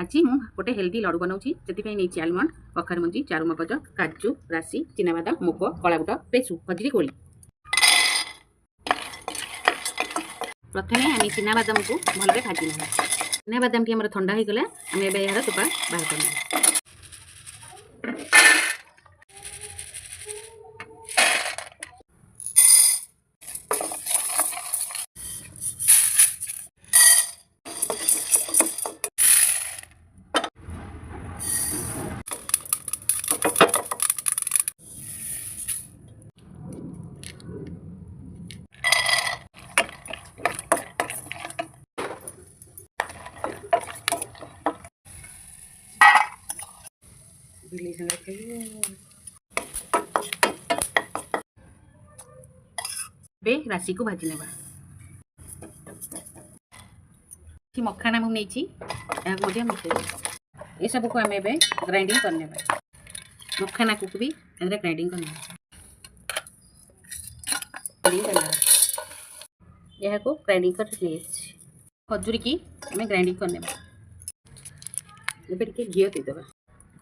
आज ମୁଁ ଗୋଟେ ହେଲ୍ଦି ଲଡ଼ୁ बनाଉଛି ସେଥିପାଇଁ ନେଇଛି ଆଲମଣ୍ଡ, କଖାରୁ ମଞ୍ଜି, ଚାରୁମଗଜ, କାଜୁ, ରାଶି, ଚିନାବାଦାମ, ମୁଗ, କଳା ବୁଟ, ପେସୁ, ଖଜୁରୀ କୋଳି। ପ୍ରଥମେ ଆମେ ଚିନାବାଦାମକୁ ଭଲରେ ଭାଜି ନେବା। ଚିନାବାଦାମଟି ଆମର ଥଣ୍ଡା ହୋଇଗଲା, ଆମେ ଏବେ ଏହାର ଚୋପା ବାହାର କରିନେବା। ଏବେ ରାଶିକୁ ଭାଜି ନେବା। ମଖାନା ମୁଁ ନେଇଛି, ଏହାକୁ ମଧ୍ୟ ମିଶାଇବା। ଏସବୁକୁ ଆମେ ଏବେ ଗ୍ରାଇଣ୍ଡିଙ୍ଗ କରିନେବା। ମଖାନାକୁ ବି ଏଥିରେ ଗ୍ରାଇଣ୍ଡିଙ୍ଗ କରିନେବା। ଏହାକୁ ଗ୍ରାଇଣ୍ଡିଙ୍ଗ କରି ନେଇଆସିଛି। ଖଜୁରୀକି ଆମେ ଗ୍ରାଇଣ୍ଡିଙ୍ଗ କରିନେବା। ଏବେ ଟିକେ ଘିଅ ଦେଇଦେବା।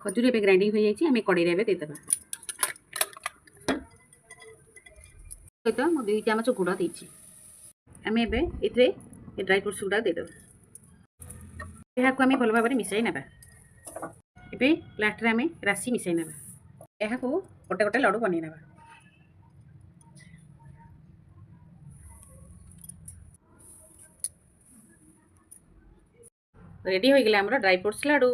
ଖଜୁରୀ ଏବେ ଗ୍ରାଇଣ୍ଡିଙ୍ଗ ହୋଇଯାଇଛି, ଆମେ କଡ଼େଇରେ ଏବେ ଦେଇଦେବା। ସହିତ ମୁଁ 2 ଚାମଚ ଗୁଡ଼ ଦେଇଛି। ଆମେ ଏବେ ଏଥିରେ ଡ୍ରାଇ ଫ୍ରୁଟ୍ସ ଗୁଡ଼ା ଦେଇଦେବା। ଏହାକୁ ଆମେ ଭଲ ଭାବରେ ମିଶାଇ ନେବା। ଏବେ ଲାଷ୍ଟରେ ଆମେ ରାଶି ମିଶାଇ ନେବା। ଏହାକୁ ଗୋଟେ ଗୋଟେ ଲଡ଼ୁ ବନେଇ ନେବା। ରେଡ଼ି ହୋଇଗଲା ଆମର ଡ୍ରାଇ ଫ୍ରୁଟ୍ସ ଲଡ଼ୁ।